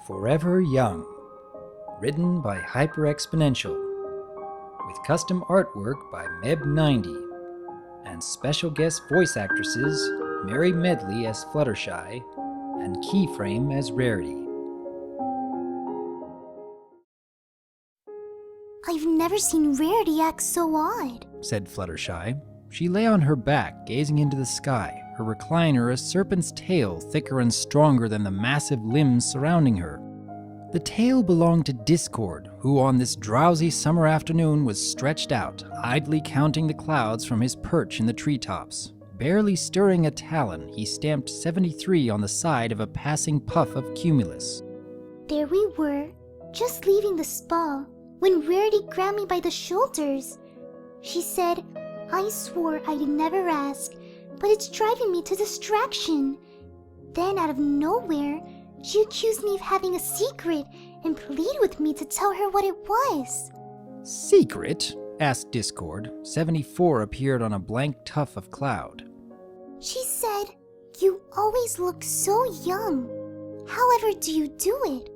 Forever Young, written by Hyper-Exponential, with custom artwork by Meb90, and special guest voice actresses Mary Medley as Fluttershy and Keyframe as Rarity. I've never seen Rarity act so odd, said Fluttershy. She lay on her back, gazing into the sky, her recliner a serpent's tail thicker and stronger than the massive limbs surrounding her. The tail belonged to Discord, who on this drowsy summer afternoon was stretched out, idly counting the clouds from his perch in the treetops. Barely stirring a talon, he stamped 73 on the side of a passing puff of cumulus. There we were, just leaving the spa, when Rarity grabbed me by the shoulders. She said, "I swore I'd never ask, but it's driving me to distraction." Then out of nowhere, she accused me of having a secret and pleaded with me to tell her what it was. "Secret?" asked Discord. 74 appeared on a blank tuff of cloud. She said, "You always look so young. However do you do it?"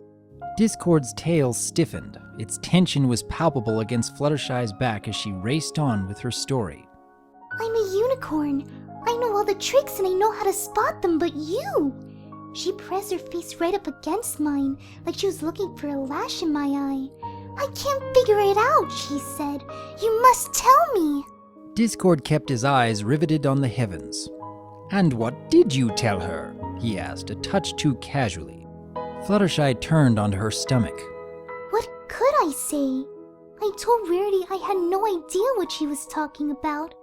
Discord's tail stiffened. Its tension was palpable against Fluttershy's back as she raced on with her story. "I'm a unicorn. I know all the tricks and I know how to spot them, but you!" She pressed her face right up against mine, like she was looking for a lash in my eye. "I can't figure it out," she said. "You must tell me." Discord kept his eyes riveted on the heavens. "And what did you tell her?" he asked, a touch too casually. Fluttershy turned onto her stomach. What could I say? I told Rarity I had no idea what she was talking about,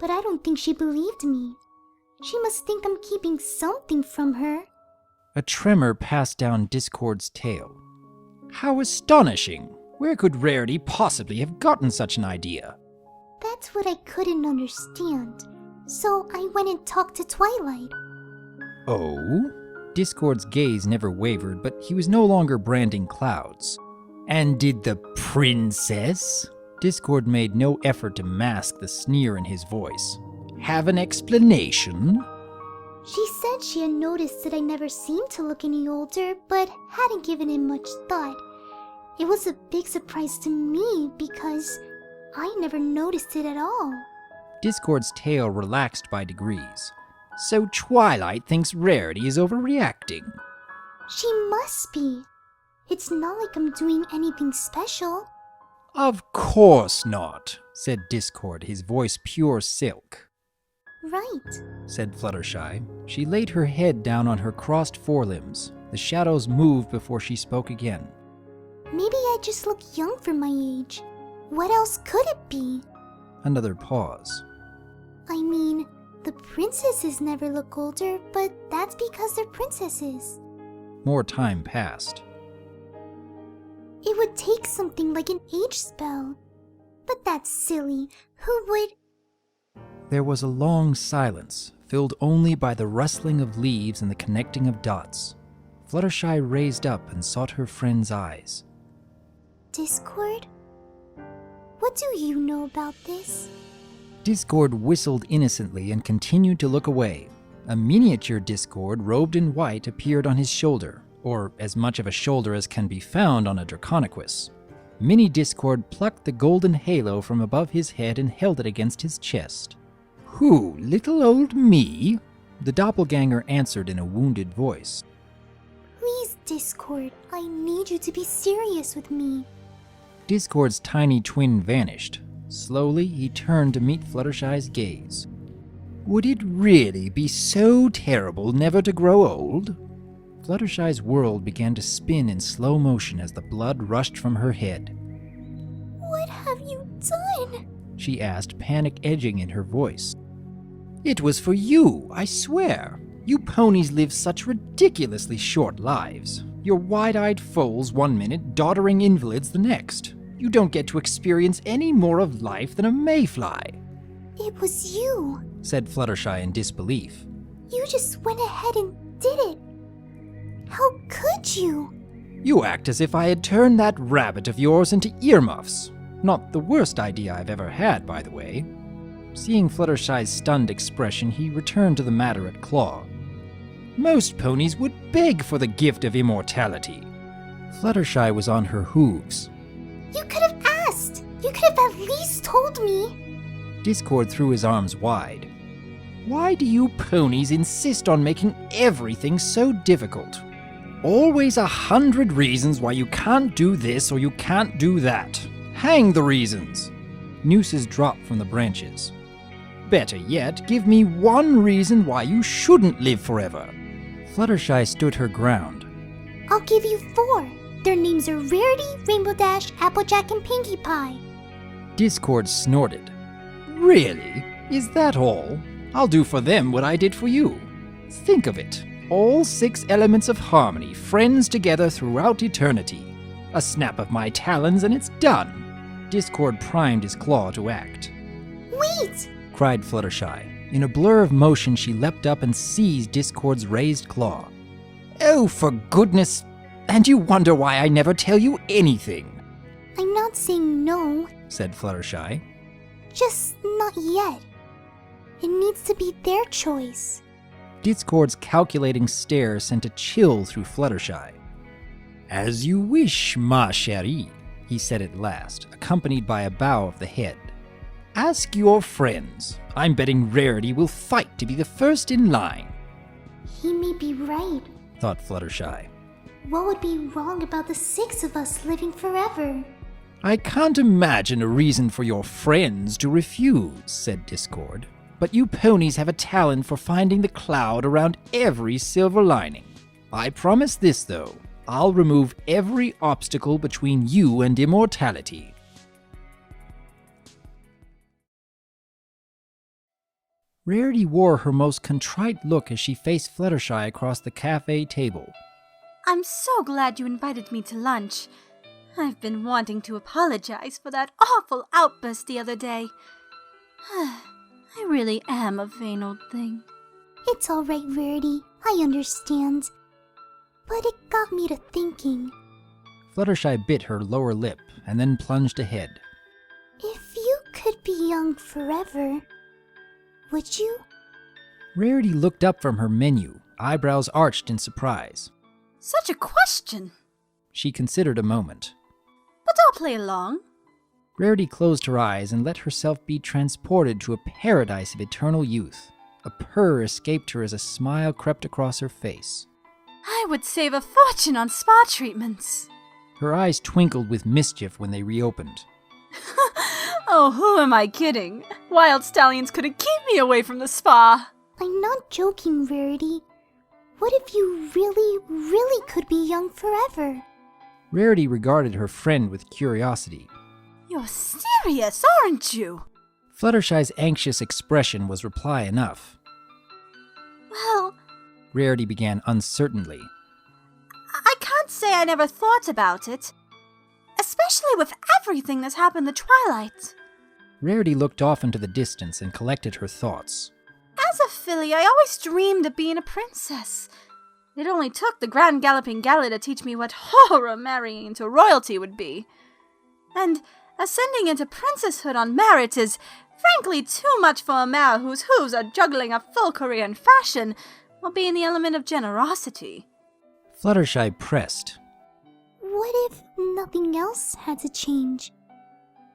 but I don't think she believed me. She must think I'm keeping something from her. A tremor passed down Discord's tail. "How astonishing! Where could Rarity possibly have gotten such an idea?" That's what I couldn't understand. So I went and talked to Twilight. "Oh?" Discord's gaze never wavered, but he was no longer branding clouds. "And did the princess?" Discord made no effort to mask the sneer in his voice. "Have an explanation?" She said she had noticed that I never seemed to look any older, but hadn't given it much thought. It was a big surprise to me because I never noticed it at all. Discord's tail relaxed by degrees. "So Twilight thinks Rarity is overreacting." She must be. It's not like I'm doing anything special. "Of course not," said Discord, his voice pure silk. Right. Said Fluttershy. She laid her head down on her crossed forelimbs. The shadows moved before she spoke again. Maybe I just look young for my age. What else could it be? Another pause. I mean, the princesses never look older, but that's because they're princesses. More time passed. It would take something like an age spell. But that's silly. Who would... There was a long silence, filled only by the rustling of leaves and the connecting of dots. Fluttershy raised up and sought her friend's eyes. Discord? What do you know about this? Discord whistled innocently and continued to look away. A miniature Discord robed in white appeared on his shoulder, or as much of a shoulder as can be found on a Draconiquus. Mini Discord plucked the golden halo from above his head and held it against his chest. "Who, little old me?" The doppelganger answered in a wounded voice. Please, Discord, I need you to be serious with me. Discord's tiny twin vanished. Slowly, he turned to meet Fluttershy's gaze. "Would it really be so terrible never to grow old?" Fluttershy's world began to spin in slow motion as the blood rushed from her head. What have you done? She asked, panic edging in her voice. "It was for you, I swear. You ponies live such ridiculously short lives. You're wide-eyed foals one minute, doddering invalids the next. You don't get to experience any more of life than a mayfly." It was you. Said Fluttershy in disbelief. You just went ahead and did it. How could you? "You act as if I had turned that rabbit of yours into earmuffs. Not the worst idea I've ever had, by the way." Seeing Fluttershy's stunned expression, he returned to the matter at claw. "Most ponies would beg for the gift of immortality. Fluttershy was on her hooves. You could have asked! You could have at least told me! Discord threw his arms wide. Why do you ponies insist on making everything so difficult? Always 100 reasons why you can't do this or you can't do that. Hang the reasons! Nooses dropped from the branches. Better yet, give me one reason why you shouldn't live forever. Fluttershy stood her ground. I'll give you 4. Their names are Rarity, Rainbow Dash, Applejack, and Pinkie Pie. Discord snorted. Really? Is that all? I'll do for them what I did for you. Think of it. All 6 elements of harmony, friends together throughout eternity. A snap of my talons and it's done. Discord primed his claw to act. Wait! Cried Fluttershy. In a blur of motion, she leapt up and seized Discord's raised claw. Oh, for goodness! And you wonder why I never tell you anything. I'm not saying no, said Fluttershy. Just not yet. It needs to be their choice. Discord's calculating stare sent a chill through Fluttershy. As you wish, ma chérie, he said at last, accompanied by a bow of the head. Ask your friends. I'm betting Rarity will fight to be the first in line. He may be right, thought Fluttershy. What would be wrong about the 6 of us living forever? I can't imagine a reason for your friends to refuse, said Discord. But you ponies have a talent for finding the cloud around every silver lining. I promise this, though. I'll remove every obstacle between you and immortality. Rarity wore her most contrite look as she faced Fluttershy across the cafe table. I'm so glad you invited me to lunch. I've been wanting to apologize for that awful outburst the other day. I really am a vain old thing. It's all right, Rarity. I understand. But it got me to thinking. Fluttershy bit her lower lip and then plunged ahead. If you could be young forever, would you? Rarity looked up from her menu, eyebrows arched in surprise. Such a question! She considered a moment. But I'll play along. Rarity closed her eyes and let herself be transported to a paradise of eternal youth. A purr escaped her as a smile crept across her face. I would save a fortune on spa treatments. Her eyes twinkled with mischief when they reopened. Oh, who am I kidding? Wild stallions couldn't keep me away from the spa. I'm not joking, Rarity. What if you really, really could be young forever? Rarity regarded her friend with curiosity. You're serious, aren't you? Fluttershy's anxious expression was reply enough. Well, Rarity began uncertainly. I can't say I never thought about it. Especially with everything that's happened in the Twilight. Rarity looked off into the distance and collected her thoughts. As a filly, I always dreamed of being a princess. It only took the Grand Galloping Galley to teach me what horror marrying into royalty would be. And ascending into princesshood on merit is, frankly, too much for a mare whose hooves are juggling a full career in fashion while being the element of generosity. Fluttershy pressed. What if nothing else had to change?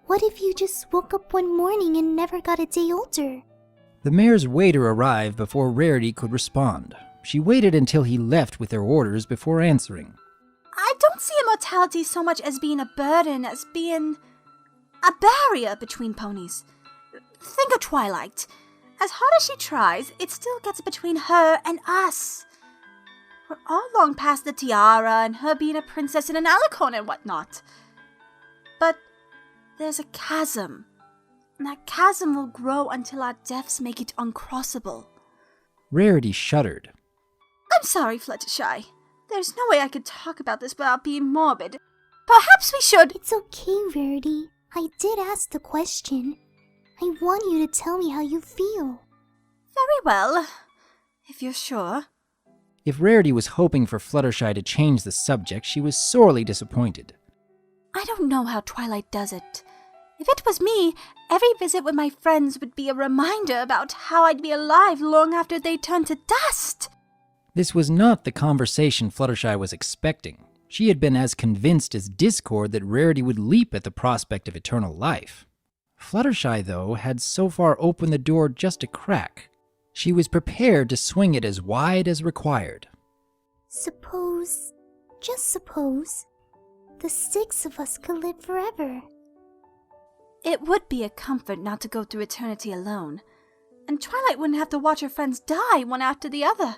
What if you just woke up one morning and never got a day older? The mayor's waiter arrived before Rarity could respond. She waited until he left with their orders before answering. I don't see immortality so much as being a burden as being a barrier between ponies. Think of Twilight. As hard as she tries, it still gets between her and us. We're all long past the tiara and her being a princess in an alicorn and whatnot. But there's a chasm. And that chasm will grow until our deaths make it uncrossable. Rarity shuddered. I'm sorry, Fluttershy. There's no way I could talk about this without being morbid. Perhaps we should— It's okay, Rarity. I did ask the question. I want you to tell me how you feel. Very well, if you're sure. If Rarity was hoping for Fluttershy to change the subject, she was sorely disappointed. I don't know how Twilight does it. If it was me, every visit with my friends would be a reminder about how I'd be alive long after they turned to dust. This was not the conversation Fluttershy was expecting. She had been as convinced as Discord that Rarity would leap at the prospect of eternal life. Fluttershy, though, had so far opened the door just a crack. She was prepared to swing it as wide as required. Suppose, just suppose, the 6 of us could live forever. It would be a comfort not to go through eternity alone, and Twilight wouldn't have to watch her friends die one after the other.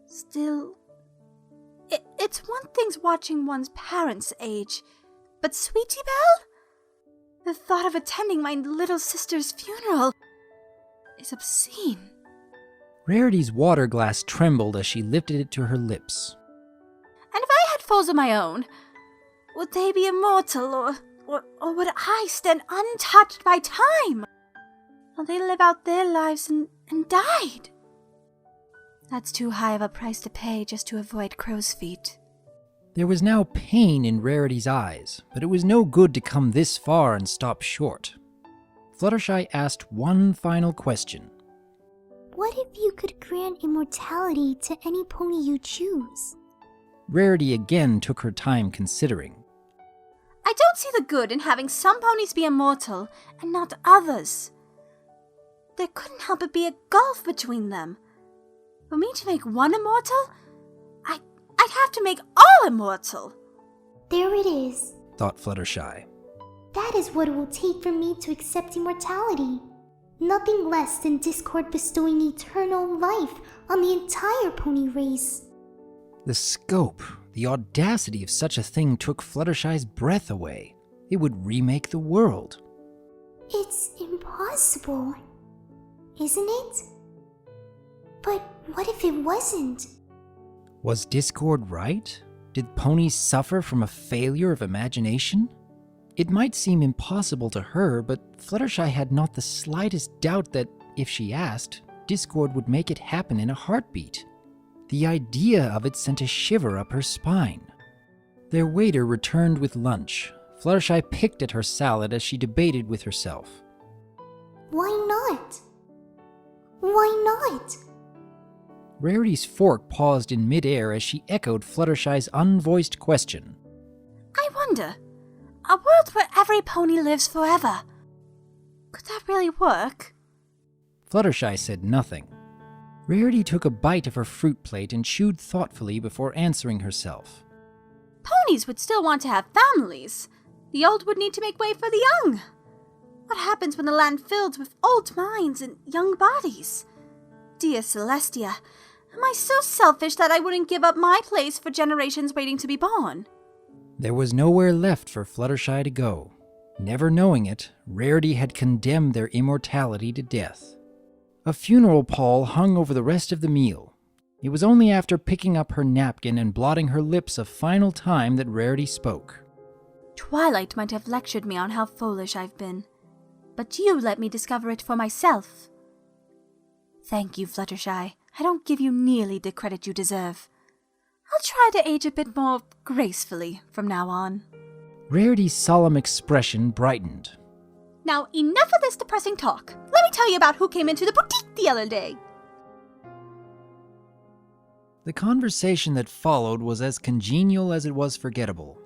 Still, it's one thing's watching one's parents age, but Sweetie Belle? The thought of attending my little sister's funeral is obscene. Rarity's water glass trembled as she lifted it to her lips. And if I had foes of my own, would they be immortal, or would I stand untouched by time? Will they live out their lives and died? That's too high of a price to pay just to avoid crow's feet. There was now pain in Rarity's eyes, but it was no good to come this far and stop short. Fluttershy asked one final question. What if you could grant immortality to any pony you choose? Rarity again took her time considering. I don't see the good in having some ponies be immortal and not others. There couldn't help but be a gulf between them. For me to make one immortal, I'd have to make all immortal. There it is, Thought Fluttershy. That is what it will take for me to accept immortality. Nothing less than Discord bestowing eternal life on the entire pony race. The scope, the audacity of such a thing took Fluttershy's breath away. It would remake the world. It's impossible, isn't it? But what if it wasn't? Was Discord right? Did ponies suffer from a failure of imagination? It might seem impossible to her, but Fluttershy had not the slightest doubt that, if she asked, Discord would make it happen in a heartbeat. The idea of it sent a shiver up her spine. Their waiter returned with lunch. Fluttershy picked at her salad as she debated with herself. Why not? Why not? Rarity's fork paused in midair as she echoed Fluttershy's unvoiced question. I wonder, a world where every pony lives forever. Could that really work? Fluttershy said nothing. Rarity took a bite of her fruit plate and chewed thoughtfully before answering herself. Ponies would still want to have families. The old would need to make way for the young. What happens when the land fills with old minds and young bodies? Dear Celestia, am I so selfish that I wouldn't give up my place for generations waiting to be born? There was nowhere left for Fluttershy to go. Never knowing it, Rarity had condemned their immortality to death. A funeral pall hung over the rest of the meal. It was only after picking up her napkin and blotting her lips a final time that Rarity spoke. Twilight might have lectured me on how foolish I've been, but you let me discover it for myself. Thank you, Fluttershy. I don't give you nearly the credit you deserve. I'll try to age a bit more gracefully from now on. Rarity's solemn expression brightened. Now enough of this depressing talk. Let me tell you about who came into the boutique the other day. The conversation that followed was as congenial as it was forgettable.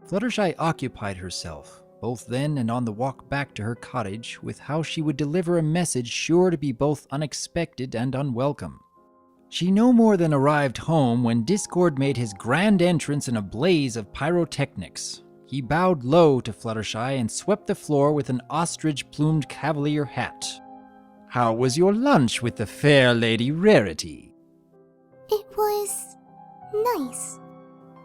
Fluttershy occupied herself, both then and on the walk back to her cottage, with how she would deliver a message sure to be both unexpected and unwelcome. She no more than arrived home when Discord made his grand entrance in a blaze of pyrotechnics. He bowed low to Fluttershy and swept the floor with an ostrich-plumed cavalier hat. "How was your lunch with the fair Lady Rarity?" It was nice.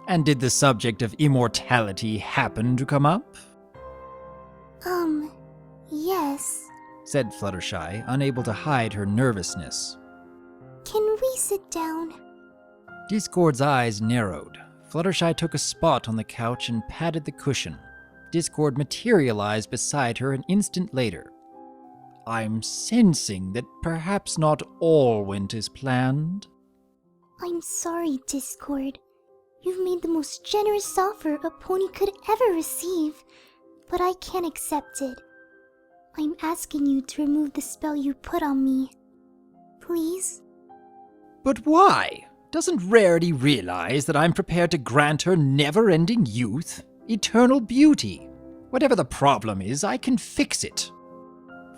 "And did the subject of immortality happen to come up?" Yes. said Fluttershy, unable to hide her nervousness. Can we sit down? Discord's eyes narrowed. Fluttershy took a spot on the couch and patted the cushion. Discord materialized beside her an instant later. "I'm sensing that perhaps not all went as planned." I'm sorry, Discord. You've made the most generous offer a pony could ever receive, but I can't accept it. I'm asking you to remove the spell you put on me. Please? "But why? Doesn't Rarity realize that I'm prepared to grant her never-ending youth, eternal beauty? Whatever the problem is, I can fix it.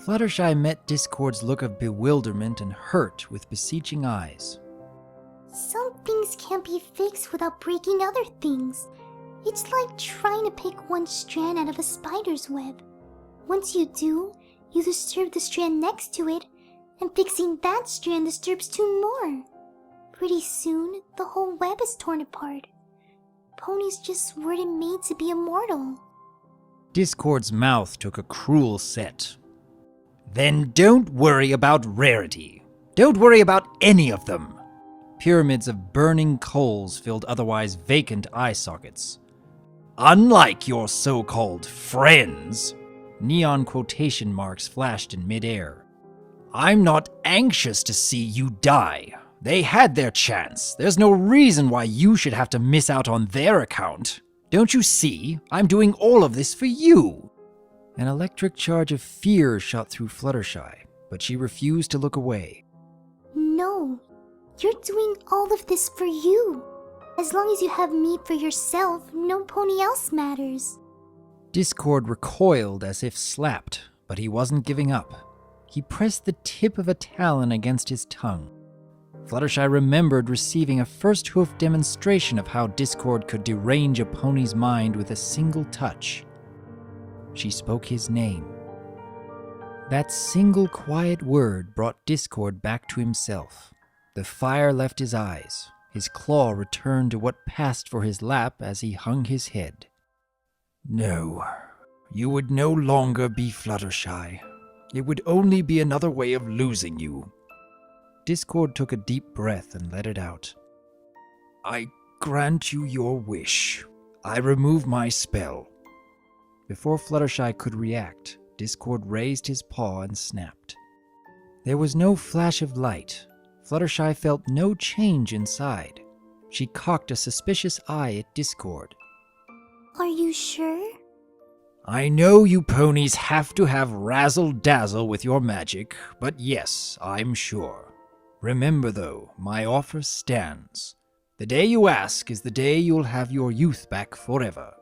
Fluttershy met Discord's look of bewilderment and hurt with beseeching eyes. Some things can't be fixed without breaking other things. It's like trying to pick one strand out of a spider's web. Once you do, you disturb the strand next to it, and fixing that strand disturbs two more. Pretty soon, the whole web is torn apart. Ponies just weren't made to be immortal. Discord's mouth took a cruel set. Then don't worry about Rarity. Don't worry about any of them. Pyramids of burning coals filled otherwise vacant eye sockets. Unlike your so-called friends, neon quotation marks flashed in midair. I'm not anxious to see you die. They had their chance. There's no reason why you should have to miss out on their account. Don't you see? I'm doing all of this for you. An electric charge of fear shot through Fluttershy, but she refused to look away. No, you're doing all of this for you. As long as you have me for yourself, no pony else matters. Discord recoiled as if slapped, but he wasn't giving up. He pressed the tip of a talon against his tongue. Fluttershy remembered receiving a first-hoof demonstration of how Discord could derange a pony's mind with a single touch. She spoke his name. That single quiet word brought Discord back to himself. The fire left his eyes. His claw returned to what passed for his lap as he hung his head. No, you would no longer be Fluttershy. It would only be another way of losing you. Discord took a deep breath and let it out. I grant you your wish. I remove my spell. Before Fluttershy could react, Discord raised his paw and snapped. There was no flash of light. Fluttershy felt no change inside. She cocked a suspicious eye at Discord. Are you sure? I know you ponies have to have razzle-dazzle with your magic, but yes, I'm sure. Remember though, my offer stands. The day you ask is the day you'll have your youth back forever.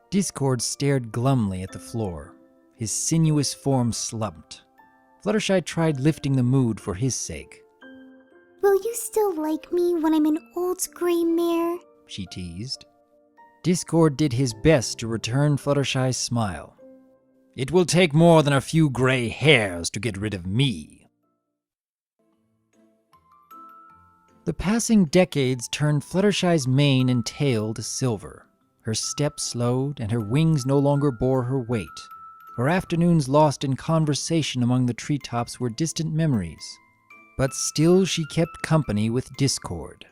Discord stared glumly at the floor. His sinuous form slumped. Fluttershy tried lifting the mood for his sake. Will you still like me when I'm an old gray mare? She teased. Discord did his best to return Fluttershy's smile. It will take more than a few gray hairs to get rid of me. The passing decades turned Fluttershy's mane and tail to silver. Her step slowed, and her wings no longer bore her weight. Her afternoons lost in conversation among the treetops were distant memories. But still she kept company with Discord.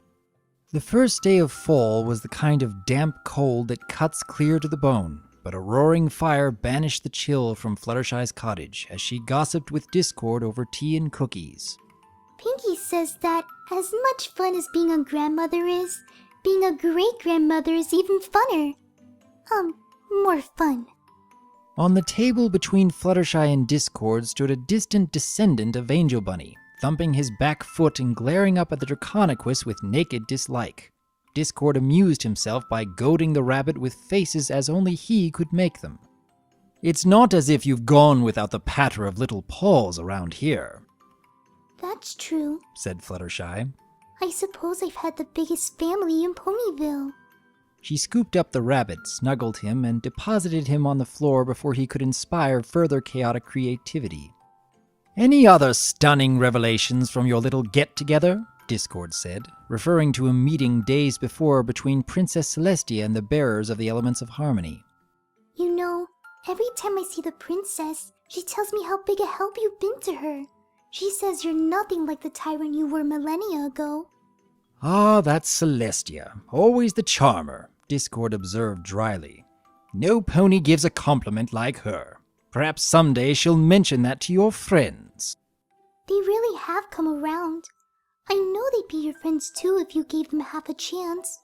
The first day of fall was the kind of damp cold that cuts clear to the bone, but a roaring fire banished the chill from Fluttershy's cottage as she gossiped with Discord over tea and cookies. Pinky says that as much fun as being a grandmother is, being a great-grandmother is even funner. More fun. On the table between Fluttershy and Discord stood a distant descendant of Angel Bunny, thumping his back foot and glaring up at the Draconiquus with naked dislike. Discord amused himself by goading the rabbit with faces as only he could make them. It's not as if you've gone without the patter of little paws around here, That's true. said Fluttershy. I suppose I've had the biggest family in Ponyville. She scooped up the rabbit, snuggled him, and deposited him on the floor before he could inspire further chaotic creativity. Any other stunning revelations from your little get-together? Discord said, referring to a meeting days before between Princess Celestia and the bearers of the Elements of Harmony. You know, every time I see the princess, she tells me how big a help you've been to her. She says you're nothing like the tyrant you were millennia ago. Ah, that's Celestia, always the charmer, Discord observed dryly. No pony gives a compliment like her. Perhaps someday she'll mention that to your friends. They really have come around. I know they'd be your friends too if you gave them half a chance.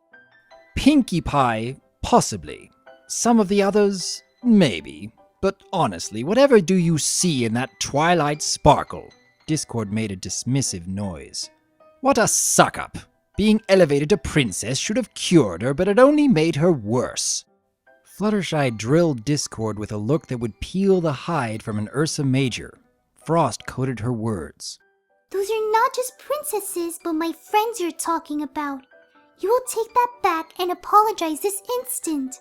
Pinkie Pie, possibly. Some of the others, maybe. But honestly, whatever do you see in that twilight sparkle? Discord made a dismissive noise. What a suck-up! Being elevated to princess should have cured her, but it only made her worse. Fluttershy drilled Discord with a look that would peel the hide from an Ursa Major. Frost coated her words. Those are not just princesses, but my friends you're talking about. You will take that back and apologize this instant.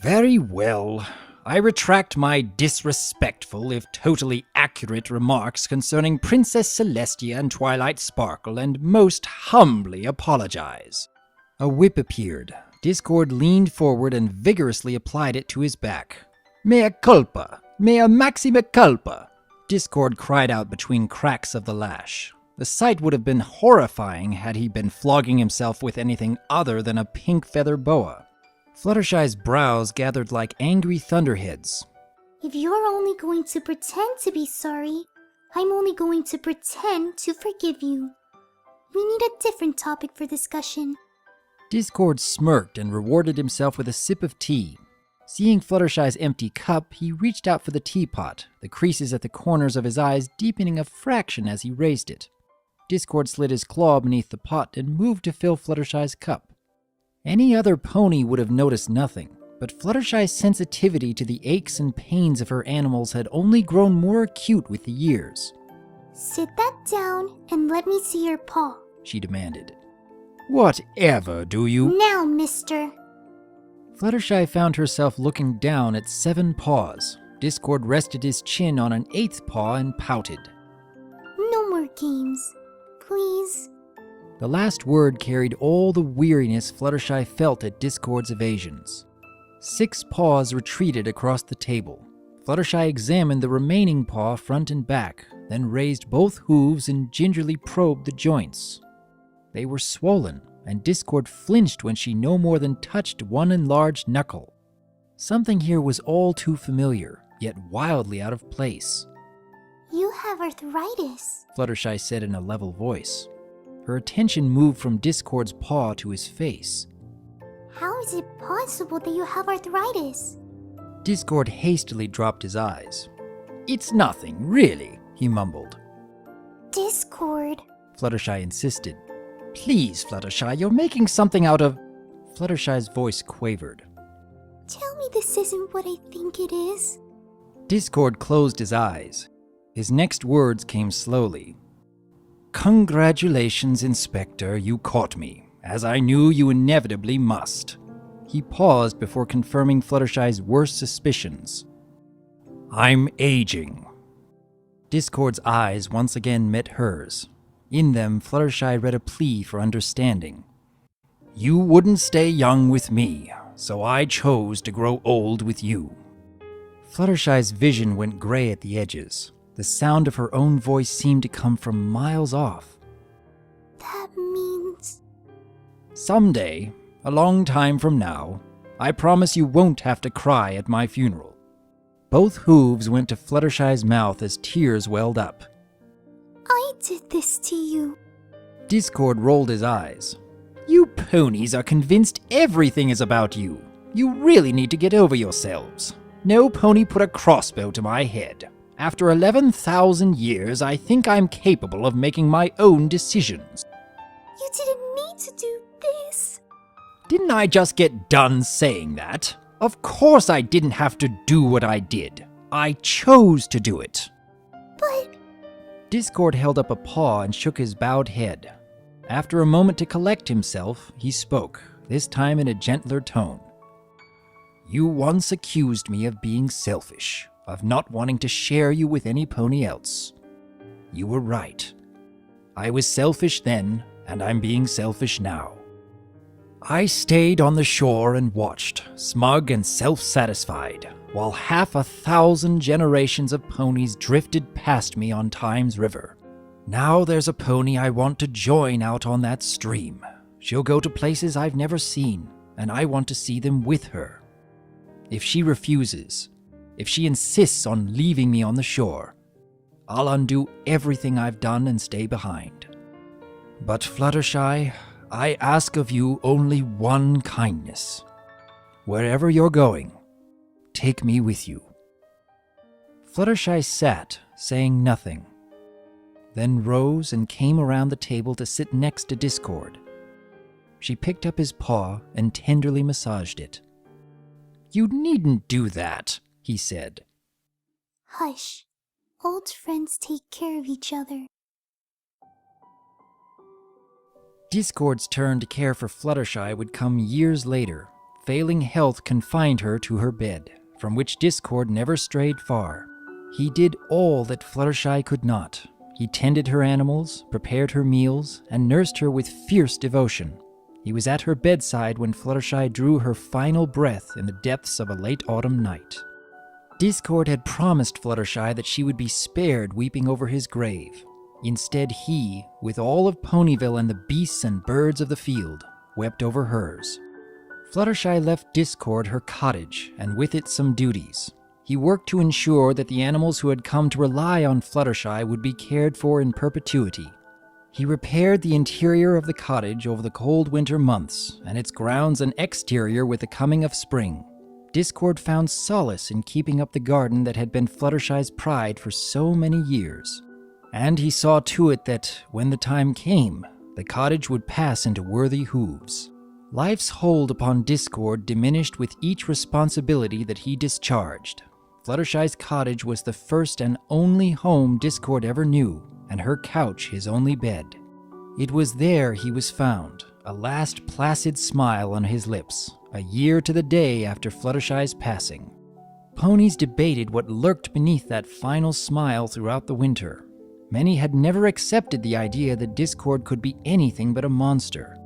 Very well. I retract my disrespectful, if totally accurate, remarks concerning Princess Celestia and Twilight Sparkle, and most humbly apologize. A whip appeared. Discord leaned forward and vigorously applied it to his back. Mea culpa! Mea maxima culpa! Discord cried out between cracks of the lash. The sight would have been horrifying had he been flogging himself with anything other than a pink feather boa. Fluttershy's brows gathered like angry thunderheads. If you're only going to pretend to be sorry, I'm only going to pretend to forgive you. We need a different topic for discussion. Discord smirked and rewarded himself with a sip of tea. Seeing Fluttershy's empty cup, he reached out for the teapot, the creases at the corners of his eyes deepening a fraction as he raised it. Discord slid his claw beneath the pot and moved to fill Fluttershy's cup. Any other pony would have noticed nothing, but Fluttershy's sensitivity to the aches and pains of her animals had only grown more acute with the years. Sit that down and let me see your paw, she demanded. Whatever do you— Now, mister. Fluttershy found herself looking down at 7 paws. Discord rested his chin on an 8th paw and pouted. No more games, please. The last word carried all the weariness Fluttershy felt at Discord's evasions. 6 paws retreated across the table. Fluttershy examined the remaining paw front and back, then raised both hooves and gingerly probed the joints. They were swollen, and Discord flinched when she no more than touched one enlarged knuckle. Something here was all too familiar, yet wildly out of place. You have arthritis, Fluttershy said in a level voice. Her attention moved from Discord's paw to his face. How is it possible that you have arthritis? Discord hastily dropped his eyes. It's nothing, really, he mumbled. Discord. Fluttershy insisted. Please, Fluttershy, you're making something out of— Fluttershy's voice quavered. Tell me this isn't what I think it is. Discord closed his eyes. His next words came slowly. Congratulations, Inspector, you caught me, as I knew you inevitably must. He paused before confirming Fluttershy's worst suspicions. I'm aging. Discord's eyes once again met hers. In them, Fluttershy read a plea for understanding. You wouldn't stay young with me, so I chose to grow old with you. Fluttershy's vision went gray at the edges. The sound of her own voice seemed to come from miles off. That means... Someday, a long time from now, I promise you won't have to cry at my funeral. Both hooves went to Fluttershy's mouth as tears welled up. I did this to you. Discord rolled his eyes. You ponies are convinced everything is about you. You really need to get over yourselves. No pony put a crossbow to my head. After 11,000 years, I think I'm capable of making my own decisions. You didn't need to do this. Didn't I just get done saying that? Of course I didn't have to do what I did. I chose to do it. But... Discord held up a paw and shook his bowed head. After a moment to collect himself, he spoke, this time in a gentler tone. You once accused me of being selfish, of not wanting to share you with any pony else. You were right. I was selfish then, and I'm being selfish now. I stayed on the shore and watched, smug and self-satisfied, while 500,000 generations of ponies drifted past me on Time's River. Now there's a pony I want to join out on that stream. She'll go to places I've never seen, and I want to see them with her. If she refuses, if she insists on leaving me on the shore, I'll undo everything I've done and stay behind. But Fluttershy, I ask of you only one kindness. Wherever you're going, take me with you. Fluttershy sat, saying nothing, then rose and came around the table to sit next to Discord. She picked up his paw and tenderly massaged it. "You needn't do that," he said. Hush. Old friends take care of each other. Discord's turn to care for Fluttershy would come years later. Failing health confined her to her bed, from which Discord never strayed far. He did all that Fluttershy could not. He tended her animals, prepared her meals, and nursed her with fierce devotion. He was at her bedside when Fluttershy drew her final breath in the depths of a late autumn night. Discord had promised Fluttershy that she would be spared weeping over his grave. Instead, he, with all of Ponyville and the beasts and birds of the field, wept over hers. Fluttershy left Discord her cottage, and with it some duties. He worked to ensure that the animals who had come to rely on Fluttershy would be cared for in perpetuity. He repaired the interior of the cottage over the cold winter months, and its grounds and exterior with the coming of spring. Discord found solace in keeping up the garden that had been Fluttershy's pride for so many years. And he saw to it that, when the time came, the cottage would pass into worthy hooves. Life's hold upon Discord diminished with each responsibility that he discharged. Fluttershy's cottage was the first and only home Discord ever knew, and her couch his only bed. It was there he was found, a last placid smile on his lips, a year to the day after Fluttershy's passing. Ponies debated what lurked beneath that final smile throughout the winter. Many had never accepted the idea that Discord could be anything but a monster.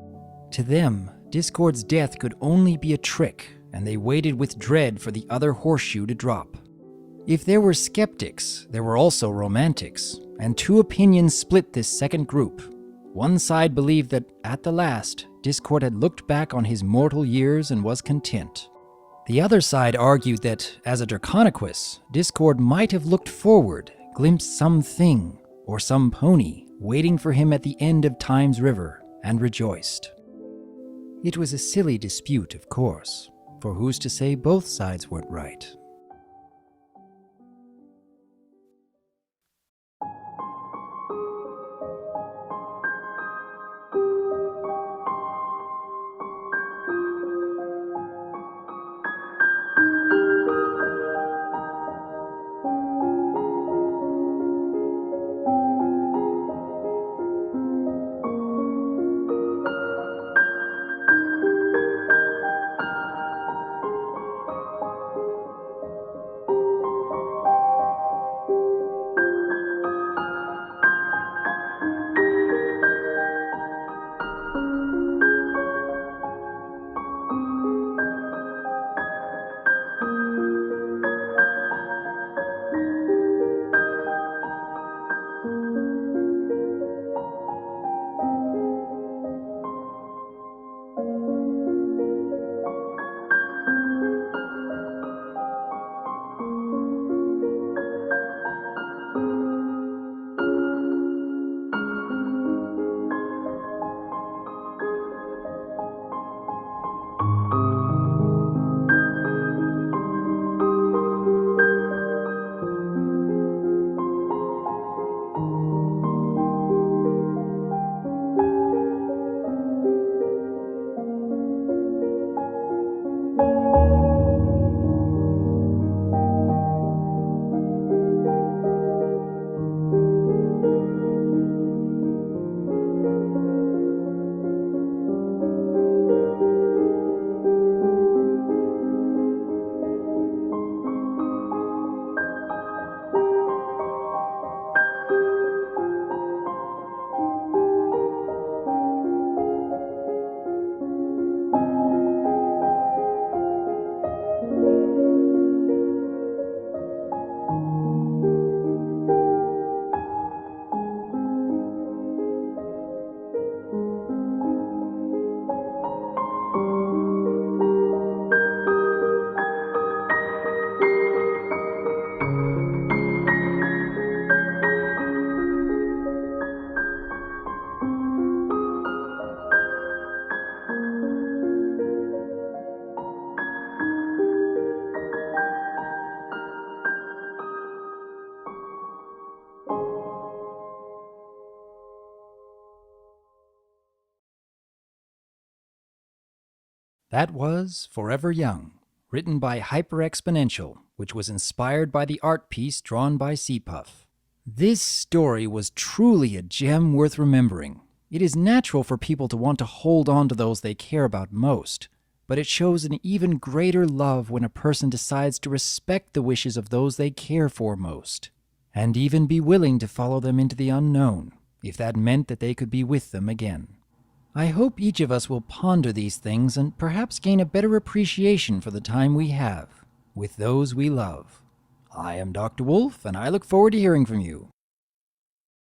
To them, Discord's death could only be a trick, and they waited with dread for the other horseshoe to drop. If there were skeptics, there were also romantics, and two opinions split this second group. One side believed that, at the last, Discord had looked back on his mortal years and was content. The other side argued that, as a Draconequus, Discord might have looked forward, glimpsed something, or some pony, waiting for him at the end of Time's River, and rejoiced. It was a silly dispute, of course, for who's to say both sides weren't right? That was Forever Young, written by Hyperexponential, which was inspired by the art piece drawn by Puff. This story was truly a gem worth remembering. It is natural for people to want to hold on to those they care about most, but it shows an even greater love when a person decides to respect the wishes of those they care for most, and even be willing to follow them into the unknown, if that meant that they could be with them again. I hope each of us will ponder these things and perhaps gain a better appreciation for the time we have with those we love. I am Dr. Wolf, and I look forward to hearing from you.